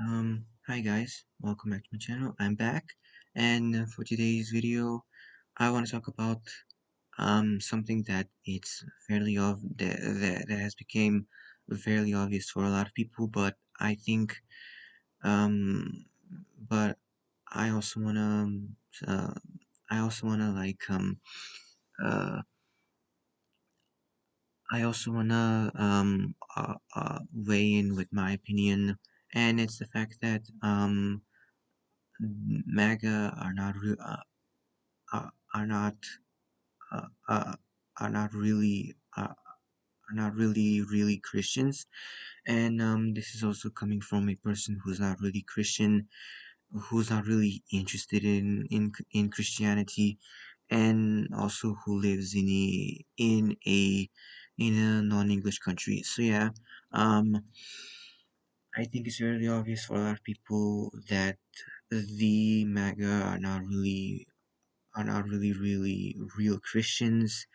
Hi guys, welcome back to my channel. I'm back, and for today's video, I want to talk about something that it's that has become fairly obvious for a lot of people, but I think um, but I also uh, wanna uh, weigh in with my opinion, and it's the fact that MAGA are not uh, uh, are not really really Christians, and this is also coming from a person who's not really Christian, who's not really interested in Christianity, and also who lives in a non-English country. So yeah, um, I think it's really obvious for a lot of people that the MAGA are not really real Christians.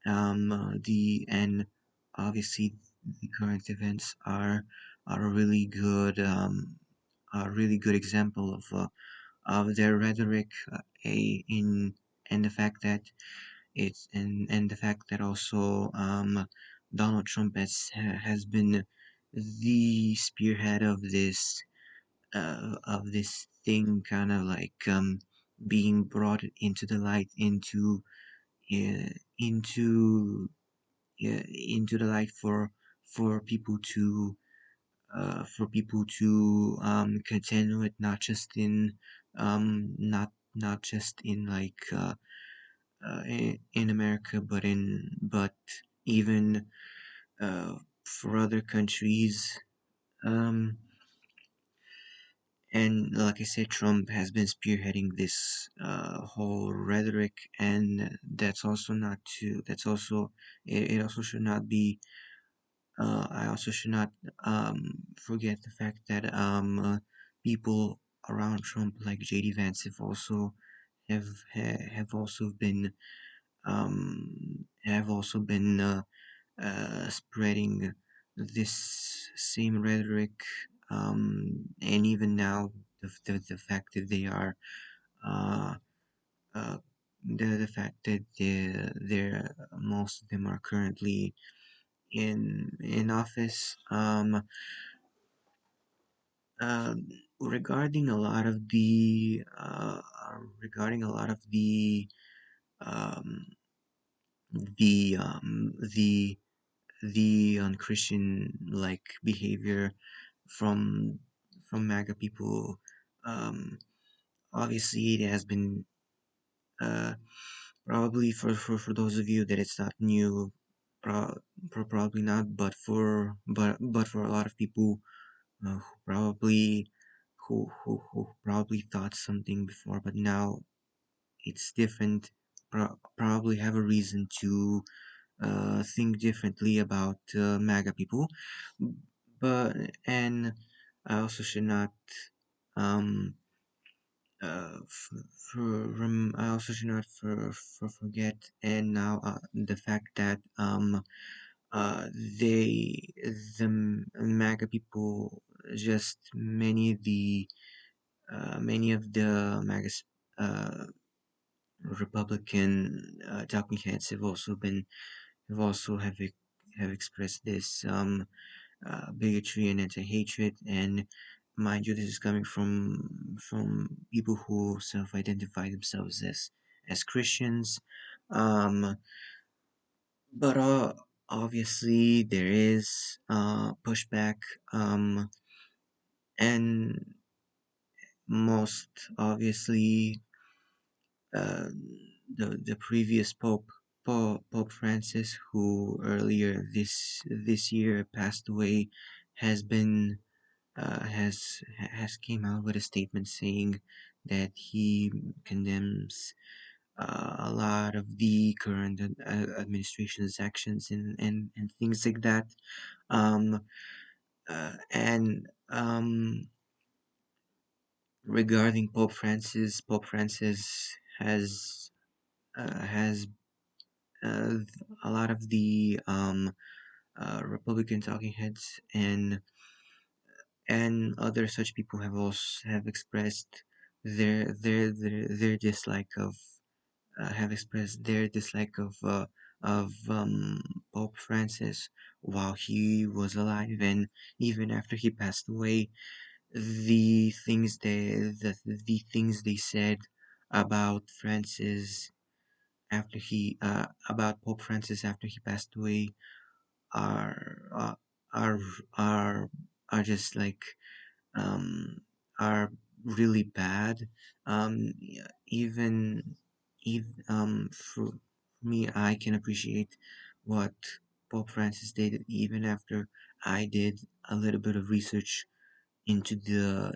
The and obviously the current events are a really good example of their rhetoric, in and the fact that and the fact that also Donald Trump has been the spearhead of this thing, kind of like being brought into the light uh, into into the light for people to contend with, not just in not just in in America, but even for other countries. Um, and like I said, Trump has been spearheading this whole rhetoric, and that's also not to. That's also it also should not be. I also should not forget the fact that people around Trump, like JD Vance, have also been spreading this same rhetoric, and even now the fact that they are uh, uh, the fact that they're most of them are currently in office, regarding a lot of um, the unchristian like behavior from MAGA people. Um, Obviously, it has been uh, probably for those of you that it's not new, probably not, but for a lot of people who probably who probably thought something before, but now it's different. Probably have a reason to think differently about MAGA people, but and I also should not um I also should not forget and now the fact that uh they MAGA people, just many of the MAGA Republican talking heads have also have expressed this bigotry and anti-hatred. And mind you, this is coming from people who self-identify themselves as Christians. Um, but obviously there is pushback, and most obviously uh, the previous Pope Francis, who earlier this year passed away, has been has came out with a statement saying that he condemns a lot of the current administration's actions and things like that. Um, and Regarding Pope Francis has uh, a lot of the Republican talking heads and other such people have also have expressed their dislike of have expressed their dislike of Pope Francis while he was alive, and even after he passed away, the things they said about Francis about Pope Francis after he passed away are are are are just like um, are really bad. Even for me, I can appreciate what Pope Francis did even after I did a little bit of research into the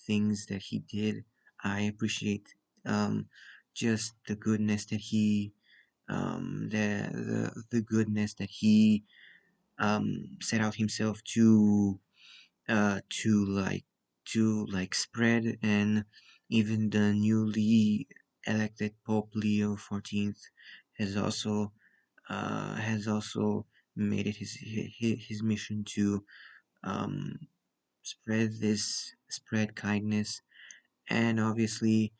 things that he did. I appreciate um, just the goodness that he the goodness that he set out himself to like spread, and even the newly elected Pope Leo XIV has also made it his mission to um, spread kindness. And obviously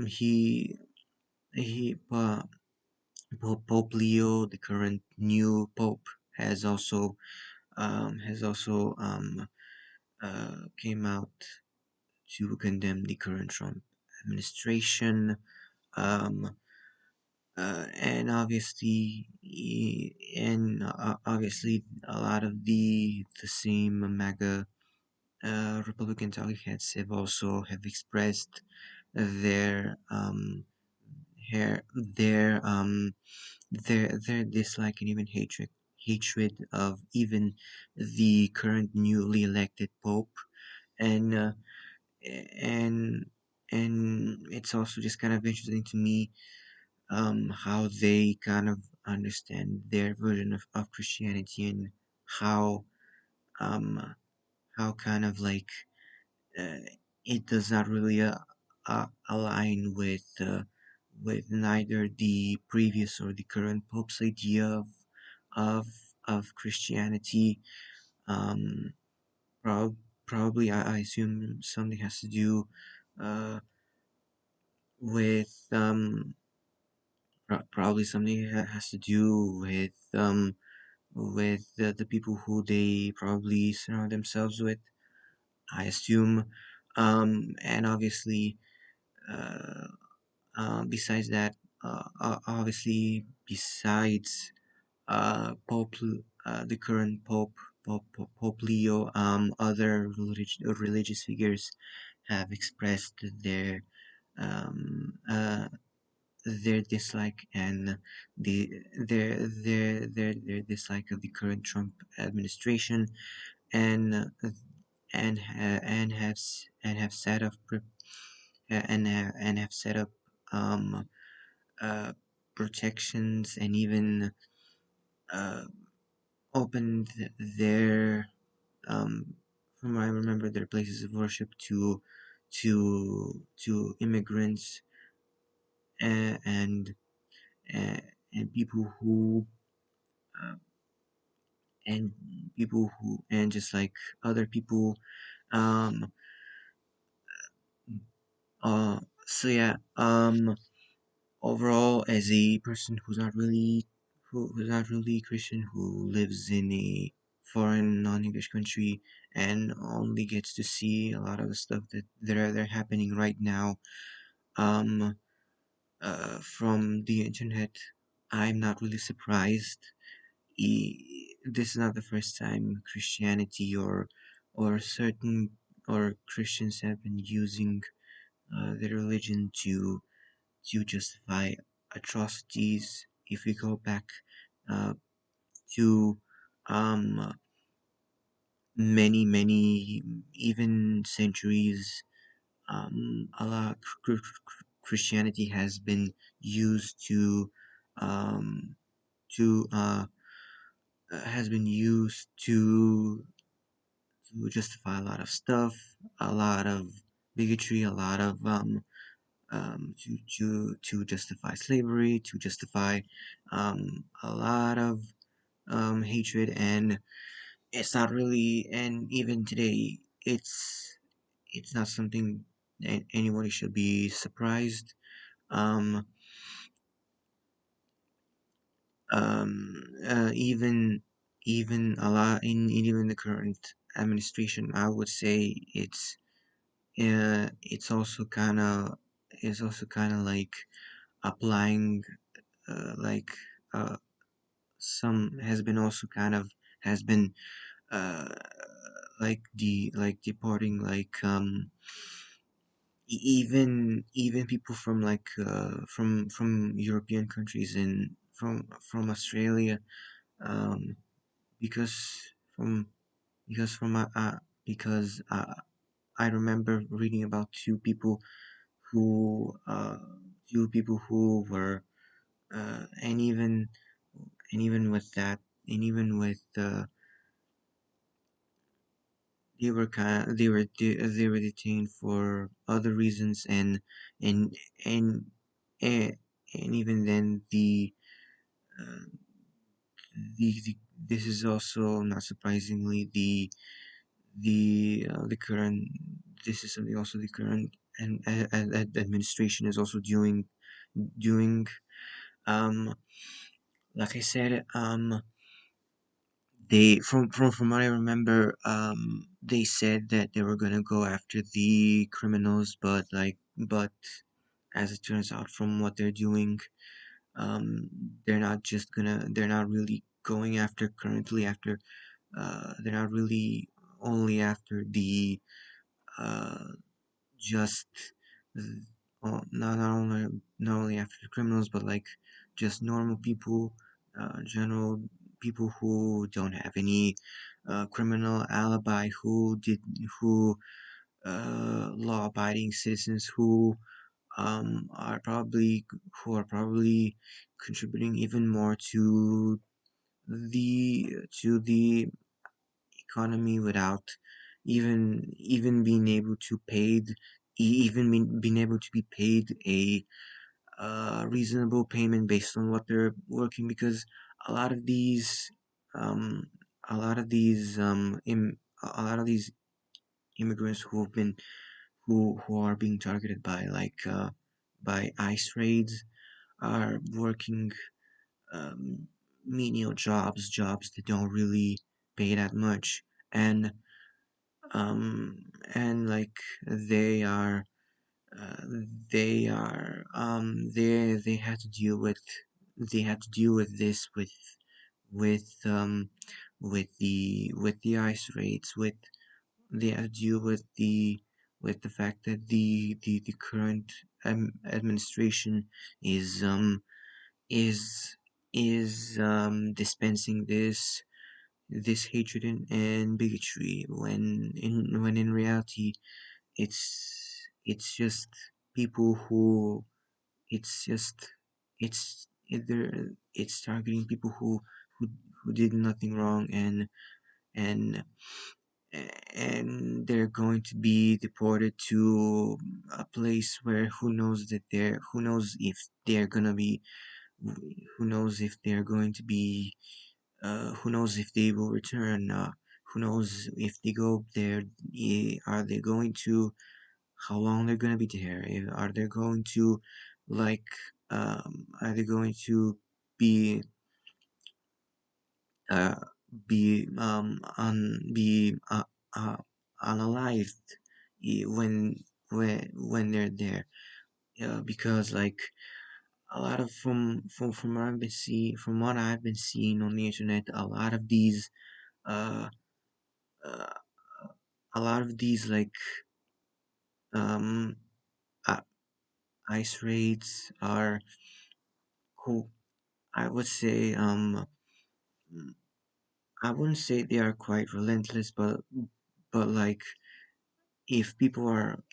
he Pope Leo, the current new Pope, has also came out to condemn the current Trump administration. Um, and obviously, a lot of the same MAGA Republican talking heads have expressed their their dislike and even hatred of even the current newly elected Pope. And and and it's also just kind of interesting to me how they kind of understand their version of Christianity, and how um kind of like uh, it does not really align with neither the previous or the current Pope's idea of of Christianity. Um, prob- Probably I assume something has to do uh, with probably something has to do with the people who they probably surround themselves with, I assume. And obviously, uh, besides that, obviously, besides Pope, the current Pope Leo, other religious figures have expressed um, uh, their dislike and their dislike of the current Trump administration, and and have set up and have set up um, uh, protections, and even uh, opened their from what I remember, their places of worship to immigrants, and and, and people who uh, and and just like other people. um so yeah, overall, as a person who's not really Christian, who lives in a foreign non-English country and only gets to see a lot of the stuff that are happening right now um from the internet, I'm not really surprised. This is not the first time Christianity or certain or Christians have been using their religion to justify atrocities. If we go back uh, to um, many, even centuries, a lot Christianity um, to has been used to justify a lot of stuff, a lot of bigotry, a lot of to justify slavery, to justify a lot of hatred, it's not really, and even today, it's not something anybody should be surprised. Um, even a lot in even the current administration, I would say it's also kind of like applying like some has been also kind of has been uh like deporting like even people from like from European countries and from Australia, um because from from because I remember reading about who uh two people who were and even with that and even with they were detained for other reasons and and and, and even then uh, the this is also not surprisingly the current this is something also the current and administration is also doing um like I said they from what I remember, they said that they were gonna go after the criminals, but as it turns out, from what they're doing, they're not really going after currently after they're not really only after the uh just not only after the criminals, but like just normal people, general people who don't have any criminal alibi, who law-abiding citizens who are probably contributing even more the economy without even being able to being able to be paid a reasonable payment based on what they're working, because a lot of these um a lot of these a lot of these immigrants who are being targeted by ICE raids are working um menial jobs that don't really pay that much, um like they are uh, they had to deal with this with the ice rates, with they had to deal with the fact that the current administration is dispensing this hatred and bigotry when in reality it's just people who it's just it's targeting people who who did nothing wrong, and and they're going to be deported to a place where who knows if they're gonna be who knows if they're going to be who knows if they will return, who knows if they go there, are they going to how long they're going to be there, are they going to like are they going to be uh be unalived when they're there, because like a lot of from what I've been seeing on the internet, uh, uh a lot of these like um uh, ice raids are who I would say I wouldn't say they are quite relentless, but like if people are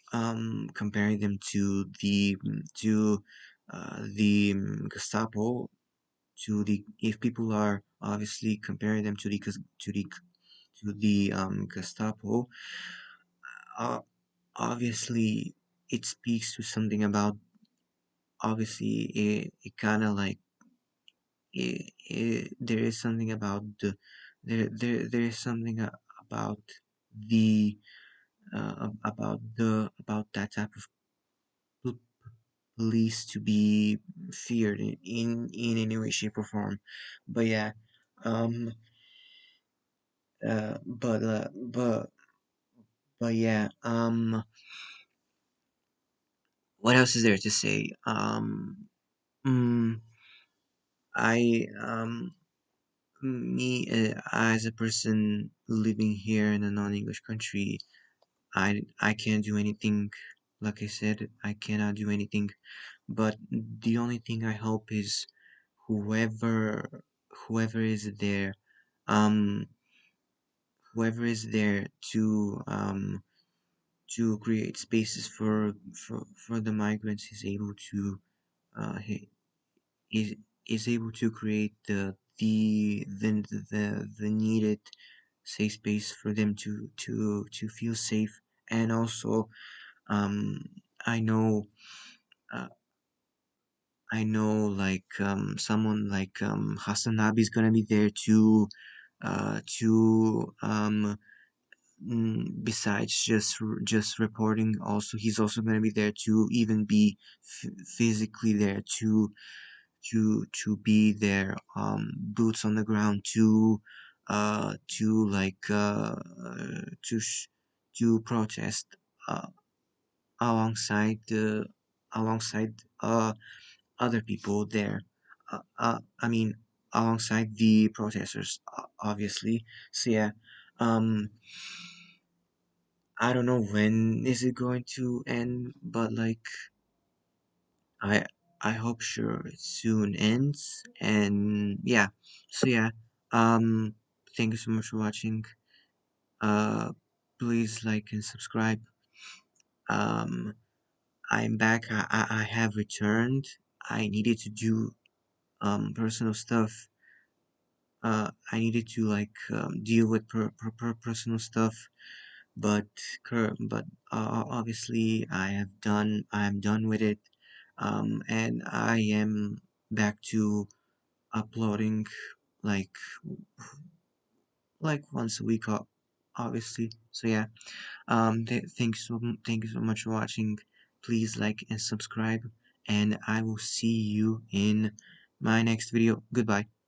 comparing them to the Gestapo, to the if people are obviously comparing them to the Gestapo, uh, obviously it speaks to something about obviously it kind of like there is something about there is something about the about that type of p- police to be feared in any way, shape, or form. But yeah, um, uh, but uh, but but yeah, what else is there to say? Mm, I me as a person living here in a non-English country, I can't do anything. Like I said, I cannot do anything. But the only thing I hope is whoever whoever is there, um, whoever is there to create spaces for the migrants is able to he, is able to create the needed safe space for them to feel safe. And also um I know uh, I know someone like Hasanabi is gonna be there to besides just reporting, also he's also gonna be there to even be physically there to be there, boots on the ground to to protest uh, alongside the alongside other people there. I mean, alongside the protesters, obviously. So yeah, um, I don't know when is it going to end, but like I I hope sure it soon ends. And yeah, so yeah, um, thank you so much for watching. Uh, please like and subscribe. Um, I'm back. I have returned. I needed to do personal stuff. I needed to deal with personal stuff, but obviously I am done with it. And I am back to uploading like once a week, obviously. So yeah, thank you so much for watching. Please like and subscribe, and I will see you in my next video. Goodbye.